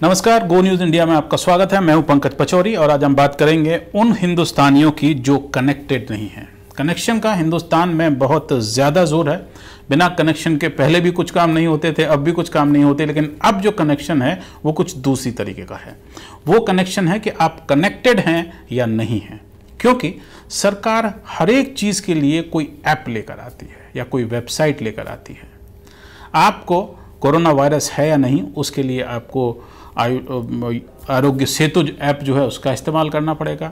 नमस्कार, गो news India में आपका स्वागत है। मैं हूं पंकज पचौरी और आज हम बात करेंगे उन हिंदुस्तानियों की जो कनेक्टेड नहीं हैं। कनेक्शन का हिंदुस्तान में बहुत ज़्यादा जोर है। बिना कनेक्शन के पहले भी कुछ काम नहीं होते थे, अब भी कुछ काम नहीं होते, लेकिन अब जो कनेक्शन है वो कुछ दूसरी तरीके का है। वो कनेक्शन है कि आप कनेक्टेड हैं या नहीं हैं, क्योंकि सरकार हर एक चीज़ के लिए कोई ऐप लेकर आती है या कोई वेबसाइट लेकर आती है। आपको कोरोना वायरस है या नहीं, उसके लिए आपको आरोग्य सेतु ऐप जो है उसका इस्तेमाल करना पड़ेगा।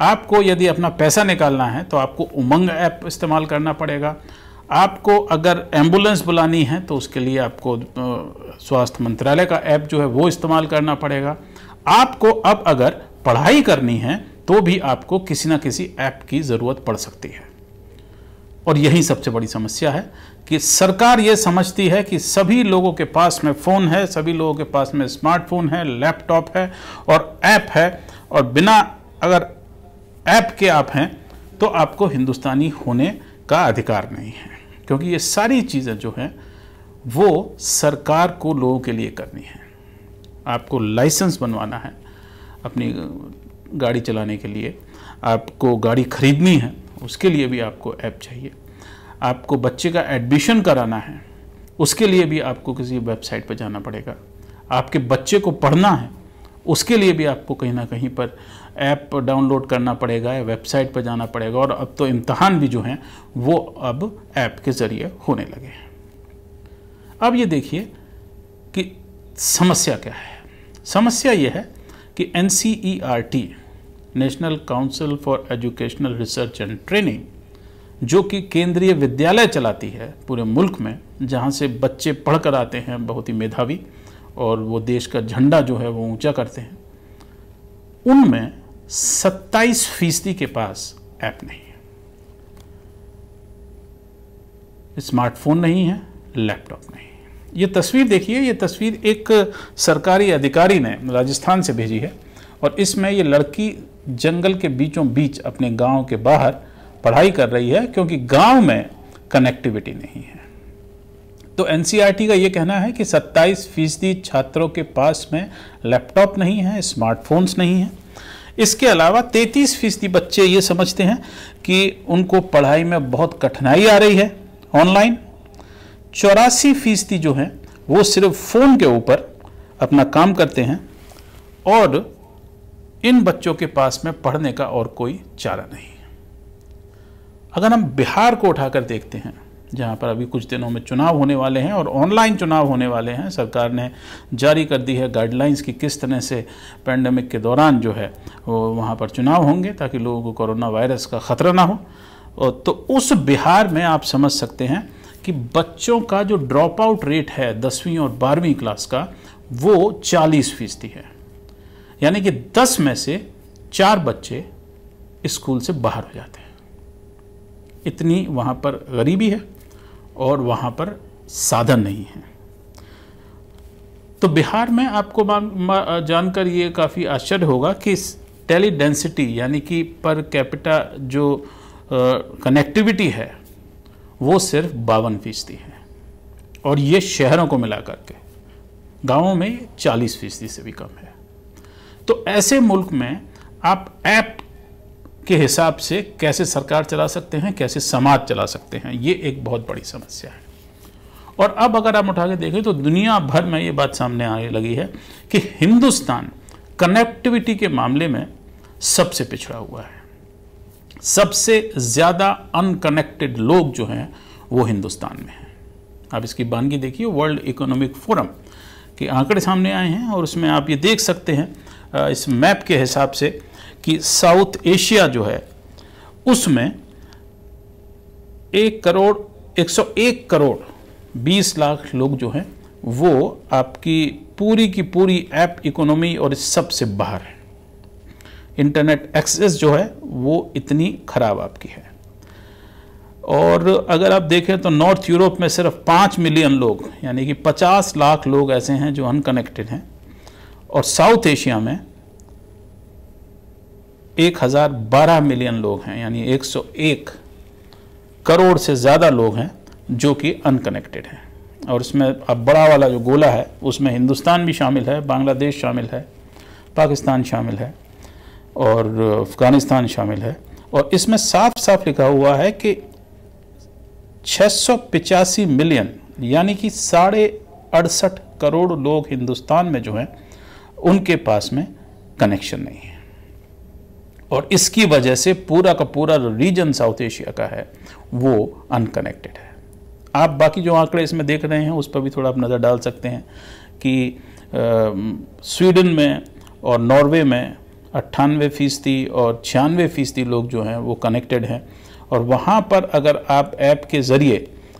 आपको यदि अपना पैसा निकालना है तो आपको उमंग ऐप इस्तेमाल करना पड़ेगा। आपको अगर एम्बुलेंस बुलानी है तो उसके लिए आपको स्वास्थ्य मंत्रालय का ऐप जो है वो इस्तेमाल करना पड़ेगा। आपको अब अगर पढ़ाई करनी है तो भी आपको किसी ना किसी ऐप की ज़रूरत पड़ सकती है। और यही सबसे बड़ी समस्या है कि सरकार ये समझती है कि सभी लोगों के पास में फ़ोन है, सभी लोगों के पास में स्मार्टफोन है, लैपटॉप है और ऐप है, और बिना अगर ऐप के आप हैं तो आपको हिंदुस्तानी होने का अधिकार नहीं है, क्योंकि ये सारी चीज़ें जो हैं वो सरकार को लोगों के लिए करनी है। आपको लाइसेंस बनवाना है अपनी गाड़ी चलाने के लिए, आपको गाड़ी खरीदनी है उसके लिए भी आपको ऐप चाहिए, आपको बच्चे का एडमिशन कराना है उसके लिए भी आपको किसी वेबसाइट पर जाना पड़ेगा, आपके बच्चे को पढ़ना है उसके लिए भी आपको कहीं ना कहीं पर ऐप डाउनलोड करना पड़ेगा या वेबसाइट पर जाना पड़ेगा। और अब तो इम्तहान भी जो हैं वो अब ऐप के ज़रिए होने लगे हैं। अब ये देखिए कि समस्या क्या है। समस्या ये है कि NCERT, national council for educational research and training, जो कि केंद्रीय विद्यालय चलाती है पूरे मुल्क में, जहाँ से बच्चे पढ़ कर आते हैं बहुत ही मेधावी और वो देश का झंडा जो है वो ऊंचा करते हैं, उनमें 27% के पास ऐप नहीं है, स्मार्टफोन नहीं है, लैपटॉप नहीं है। ये तस्वीर देखिए, ये तस्वीर एक सरकारी अधिकारी ने राजस्थान से भेजी है और इसमें ये लड़की जंगल के बीचों बीच अपने गांव के बाहर पढ़ाई कर रही है, क्योंकि गांव में कनेक्टिविटी नहीं है। तो NCERT का ये कहना है कि 27% छात्रों के पास में लैपटॉप नहीं है, स्मार्टफोन्स नहीं है। इसके अलावा 33% बच्चे ये समझते हैं कि उनको पढ़ाई में बहुत कठिनाई आ रही है ऑनलाइन। 84% जो हैं वो सिर्फ फ़ोन के ऊपर अपना काम करते हैं और इन बच्चों के पास में पढ़ने का और कोई चारा नहीं। अगर हम बिहार को उठाकर देखते हैं, जहां पर अभी कुछ दिनों में चुनाव होने वाले हैं और ऑनलाइन चुनाव होने वाले हैं, सरकार ने जारी कर दी है गाइडलाइंस की किस तरह से पैंडेमिक के दौरान जो है वो वहां पर चुनाव होंगे ताकि लोगों को कोरोना वायरस का ख़तरा ना हो। और तो उस बिहार में आप समझ सकते हैं कि बच्चों का जो ड्रॉप आउट रेट है 10वीं और 12वीं क्लास का, वो 40% है। यानी कि 10 में से 4 बच्चे स्कूल से बाहर हो जाते हैं। इतनी वहाँ पर गरीबी है और वहाँ पर साधन नहीं है। तो बिहार में आपको जानकर ये काफ़ी आश्चर्य होगा कि टेली डेंसिटी यानी कि पर कैपिटा जो कनेक्टिविटी है वो सिर्फ 52% है, और ये शहरों को मिला करके गाँवों में 40% से भी कम है। तो ऐसे मुल्क में आप ऐप के हिसाब से कैसे सरकार चला सकते हैं, कैसे समाज चला सकते हैं, ये एक बहुत बड़ी समस्या है। और अब अगर आप उठा के देखें तो दुनिया भर में ये बात सामने आने लगी है कि हिंदुस्तान कनेक्टिविटी के मामले में सबसे पिछड़ा हुआ है। सबसे ज़्यादा अनकनेक्टेड लोग जो हैं वो हिंदुस्तान में हैं। आप इसकी बानगी देखिए, वर्ल्ड इकोनॉमिक फोरम के आंकड़े सामने आए हैं और उसमें आप ये देख सकते हैं इस मैप के हिसाब से कि साउथ एशिया जो है उसमें 101 करोड़ 20 लाख लोग जो हैं वो आपकी पूरी की पूरी ऐप इकोनॉमी और इस सब से बाहर है। इंटरनेट एक्सेस जो है वो इतनी खराब आपकी है। और अगर आप देखें तो नॉर्थ यूरोप में सिर्फ 5 मिलियन लोग यानी कि 50 लाख लोग ऐसे हैं जो अनकनेक्टेड हैं, और साउथ एशिया में 1012 मिलियन लोग हैं, यानी 101 करोड़ से ज़्यादा लोग हैं जो कि अनकनेक्टेड हैं। और इसमें अब बड़ा वाला जो गोला है उसमें हिंदुस्तान भी शामिल है, बांग्लादेश शामिल है, पाकिस्तान शामिल है और अफ़गानिस्तान शामिल है। और इसमें साफ साफ लिखा हुआ है कि 685 मिलियन यानी कि 68.5 करोड़ लोग हिंदुस्तान में जो हैं उनके पास में कनेक्शन नहीं है। और इसकी वजह से पूरा का पूरा रीजन साउथ एशिया का है वो अनकनेक्टेड है। आप बाकी जो आंकड़े इसमें देख रहे हैं उस पर भी थोड़ा आप नज़र डाल सकते हैं कि स्वीडन में और नॉर्वे में 98% और 96% लोग जो हैं वो कनेक्टेड हैं। और वहाँ पर अगर आप ऐप के ज़रिए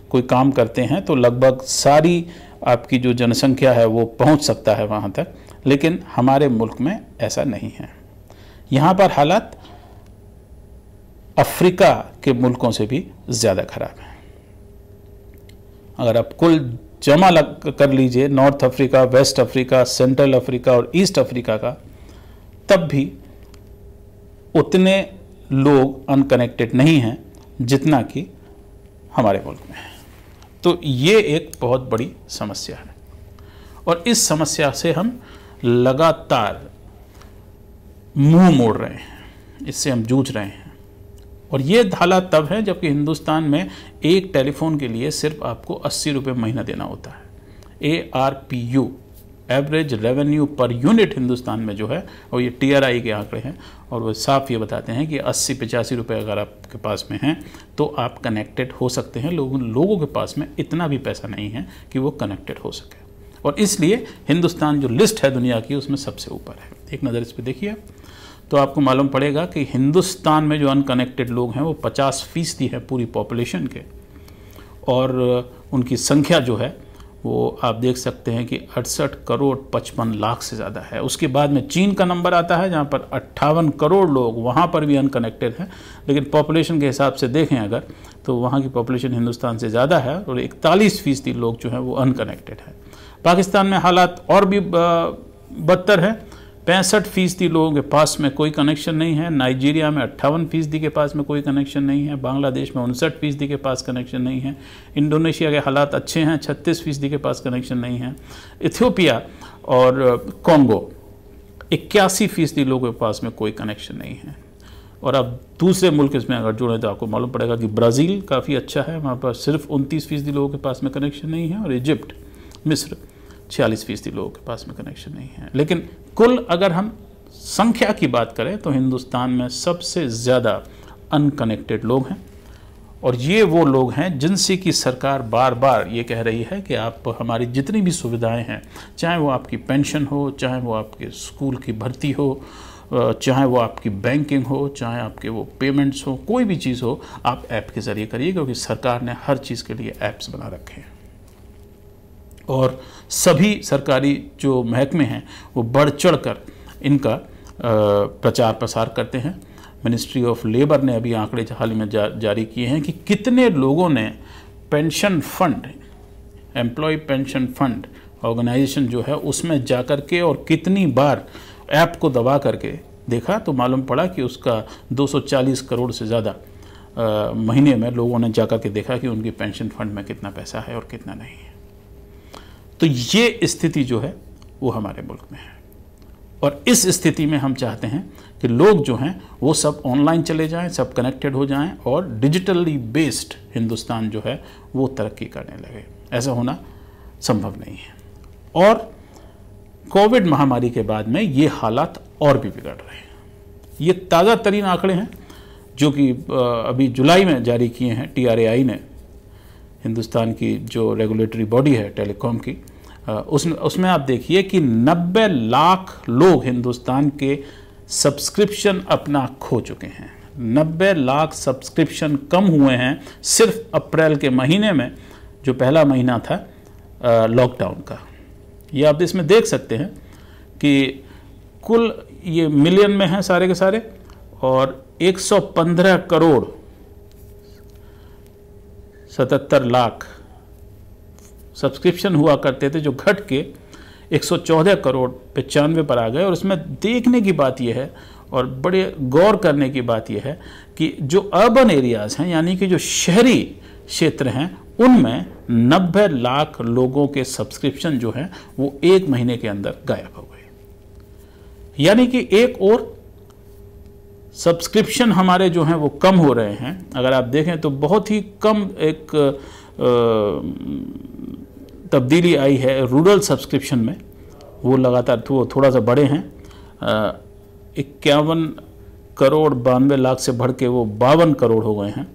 कोई काम करते हैं तो लगभग सारी आपकी जो जनसंख्या है वो पहुँच सकता है वहाँ तक, लेकिन हमारे मुल्क में ऐसा नहीं है। यहाँ पर हालात अफ्रीका के मुल्कों से भी ज़्यादा खराब है। अगर आप कुल जमा कर लीजिए North Africa, West Africa, Central Africa और ईस्ट अफ्रीका का, तब भी उतने लोग अनकनेक्टेड नहीं हैं जितना कि हमारे मुल्क में है। तो ये एक बहुत बड़ी समस्या है और इस समस्या से हम लगातार मुंह मोड़ रहे हैं, इससे हम जूझ रहे हैं। और ये हालात तब है जबकि हिंदुस्तान में एक टेलीफोन के लिए सिर्फ आपको 80 रुपये महीना देना होता है। ARPU average revenue per unit Hindustan में जो है, और ये TRI के आंकड़े हैं और वो साफ ये बताते हैं कि 80-85 रुपये अगर आपके पास में हैं तो आप कनेक्टेड हो सकते हैं। लोगों के पास में इतना भी पैसा नहीं है कि वो कनेक्टेड हो सके, और इसलिए हिंदुस्तान जो लिस्ट है दुनिया की उसमें सबसे ऊपर है। एक नज़र इस पर देखिए तो आपको मालूम पड़ेगा कि हिंदुस्तान में जो अनकनेक्टेड लोग हैं वो 50% है पूरी पॉपुलेशन के, और उनकी संख्या जो है वो आप देख सकते हैं कि 68 करोड़ 55 लाख से ज़्यादा है। उसके बाद में चीन का नंबर आता है जहाँ पर 58 करोड़ लोग वहाँ पर भी अनकनेक्टेड हैं, लेकिन पॉपुलेशन के हिसाब से देखें अगर तो वहाँ की पॉपुलेशन हिंदुस्तान से ज़्यादा है और 41% लोग जो हैं वो अनकनेक्टेड है। पाकिस्तान में हालात और भी बदतर है। 65% लोगों के पास में कोई कनेक्शन नहीं है। नाइजीरिया में 58% के पास में कोई कनेक्शन नहीं है। बांग्लादेश में 59% के पास कनेक्शन नहीं है। इंडोनेशिया के हालात अच्छे हैं, 36% के पास कनेक्शन नहीं है। इथियोपिया और कॉन्गो 81% लोगों के पास में कोई कनेक्शन नहीं है। और अब दूसरे मुल्क इसमें अगर जुड़े तो आपको मालूम पड़ेगा कि ब्राज़ील काफ़ी अच्छा है, वहाँ पर सिर्फ 29% लोगों के पास में कनेक्शन नहीं है। और इजिप्ट, मिस्र 46% लोगों के पास में कनेक्शन नहीं है। लेकिन कुल अगर हम संख्या की बात करें तो हिंदुस्तान में सबसे ज़्यादा अनकनेक्टेड लोग हैं, और ये वो लोग हैं जिनसे कि सरकार बार बार ये कह रही है कि आप हमारी जितनी भी सुविधाएं हैं, चाहे वो आपकी पेंशन हो, चाहे वो आपके स्कूल की भर्ती हो, चाहे वो आपकी बैंकिंग हो, चाहे आपके वो पेमेंट्स हो, कोई भी चीज़ हो, आप ऐप के ज़रिए करिए, क्योंकि सरकार ने हर चीज़ के लिए ऐप्स बना रखे हैं। और सभी सरकारी जो महकमे हैं वो बढ़ चढ़ कर इनका प्रचार प्रसार करते हैं। मिनिस्ट्री ऑफ लेबर ने अभी आंकड़े हाल ही में जारी किए हैं कि कितने लोगों ने pension fund, employ pension fund organisation जो है उसमें जाकर के और कितनी बार ऐप को दबा करके देखा, तो मालूम पड़ा कि उसका 240 करोड़ से ज़्यादा महीने में लोगों ने जाकर के देखा कि उनकी पेंशन फंड में कितना पैसा है और कितना नहीं है। तो ये स्थिति जो है वो हमारे मुल्क में है, और इस स्थिति में हम चाहते हैं कि लोग जो हैं वो सब ऑनलाइन चले जाएं, सब कनेक्टेड हो जाएं, और डिजिटली बेस्ड हिंदुस्तान जो है वो तरक्की करने लगे। ऐसा होना संभव नहीं है। और कोविड महामारी के बाद में ये हालात और भी बिगड़ रहे हैं। ये ताज़ा तरीन आंकड़े हैं जो कि अभी जुलाई में जारी किए हैं TRAI ने, हिंदुस्तान की जो रेगुलेटरी बॉडी है टेलीकॉम की। उसमें आप देखिए कि 90 लाख लोग हिंदुस्तान के सब्सक्रिप्शन अपना खो चुके हैं। 90 लाख सब्सक्रिप्शन कम हुए हैं सिर्फ अप्रैल के महीने में, जो पहला महीना था लॉकडाउन का। ये आप इसमें देख सकते हैं कि कुल ये मिलियन में हैं सारे के सारे, और 115 करोड़ 77 लाख सब्सक्रिप्शन हुआ करते थे, जो घट के 114 करोड़ 95 पर आ गए। और इसमें देखने की बात यह है और बड़े गौर करने की बात यह है कि जो अर्बन एरियाज़ हैं, यानी कि जो शहरी क्षेत्र हैं, उनमें 90 लाख लोगों के सब्सक्रिप्शन जो हैं वो 1 महीने के अंदर गायब हो गए। यानी कि एक और सब्सक्रिप्शन हमारे जो हैं वो कम हो रहे हैं। अगर आप देखें तो बहुत ही कम एक तब्दीली आई है रूरल सब्सक्रिप्शन में, वो लगातार थोड़ा सा बढ़े हैं। 51 करोड़ 92 लाख से बढ़ के वो 52 करोड़ हो गए हैं,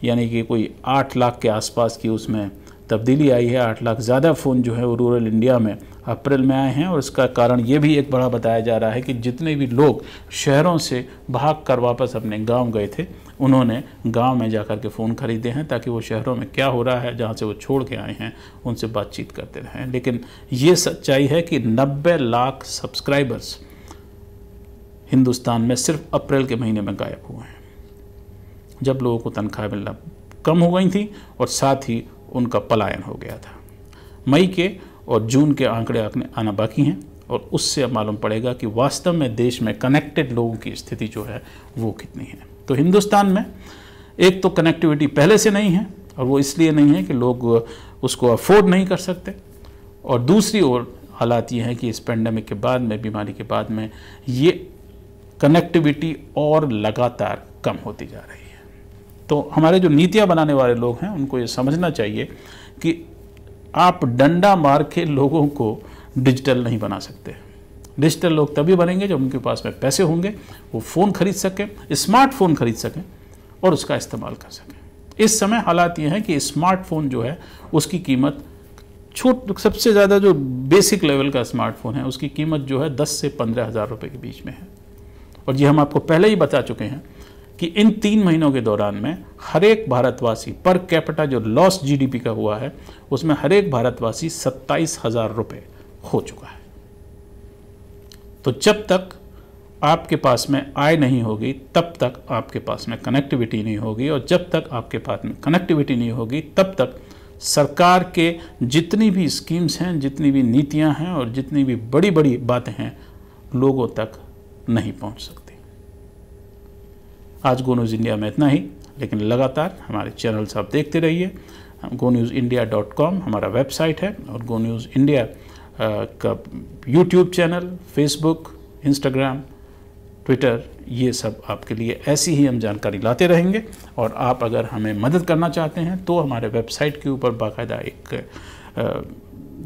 यानी कि कोई 8 लाख के आसपास की उसमें तब्दीली आई है। 8 लाख ज़्यादा फ़ोन जो है वो रूरल इंडिया में अप्रैल में आए हैं। और इसका कारण ये भी एक बड़ा बताया जा रहा है कि जितने भी लोग शहरों से भाग कर वापस अपने गांव गए थे, उन्होंने गांव में जाकर के फ़ोन खरीदे हैं ताकि वो शहरों में क्या हो रहा है जहां से वो छोड़ के आए हैं उनसे बातचीत करते रहें। लेकिन ये सच्चाई है कि 90 लाख सब्सक्राइबर्स हिंदुस्तान में सिर्फ अप्रैल के महीने में गायब हुए हैं, जब लोगों को तनख्वाह मिलना कम हो गई थी और साथ ही उनका पलायन हो गया था। मई के और जून के आंकड़े आना बाकी हैं और उससे अब मालूम पड़ेगा कि वास्तव में देश में कनेक्टेड लोगों की स्थिति जो है वो कितनी है। तो हिंदुस्तान में एक तो कनेक्टिविटी पहले से नहीं है, और वो इसलिए नहीं है कि लोग उसको अफोर्ड नहीं कर सकते, और दूसरी ओर हालात ये हैं कि इस पेंडेमिक के बाद में, बीमारी के बाद में, ये कनेक्टिविटी और लगातार कम होती जा रही है। तो हमारे जो नीतियां बनाने वाले लोग हैं उनको ये समझना चाहिए कि आप डंडा मार के लोगों को डिजिटल नहीं बना सकते। डिजिटल लोग तभी बनेंगे जब उनके पास में पैसे होंगे, वो फ़ोन खरीद सकें, स्मार्टफोन खरीद सकें और उसका इस्तेमाल कर सकें। इस समय हालात ये हैं कि स्मार्टफोन जो है उसकी कीमत सबसे ज़्यादा जो बेसिक लेवल का स्मार्टफोन है उसकी कीमत जो है 10 से 15 हज़ार रुपये के बीच में है। और ये हम आपको पहले ही बता चुके हैं कि इन 3 महीनों के दौरान में हर एक भारतवासी पर कैपिटा जो लॉस जीडीपी का हुआ है उसमें हर एक भारतवासी 27,000 रुपये हो चुका है। तो जब तक आपके पास में आय नहीं होगी तब तक आपके पास में कनेक्टिविटी नहीं होगी, और जब तक आपके पास में कनेक्टिविटी नहीं होगी तब तक सरकार के जितनी भी स्कीम्स हैं, जितनी भी नीतियां हैं और जितनी भी बड़ी बड़ी बातें हैं लोगों तक नहीं पहुंच सकती। आज गो न्यूज़ इंडिया में इतना ही, लेकिन लगातार हमारे चैनल्स आप देखते रहिए। gonewsindia.com हमारा वेबसाइट है, और गो न्यूज़ इंडिया का YouTube channel, Facebook, Instagram, Twitter, ये सब आपके लिए ऐसी ही हम जानकारी लाते रहेंगे। और आप अगर हमें मदद करना चाहते हैं तो हमारे वेबसाइट के ऊपर बाकायदा एक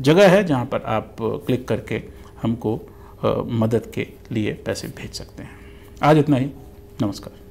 जगह है जहां पर आप क्लिक करके हमको मदद के लिए पैसे भेज सकते हैं। आज इतना ही, नमस्कार।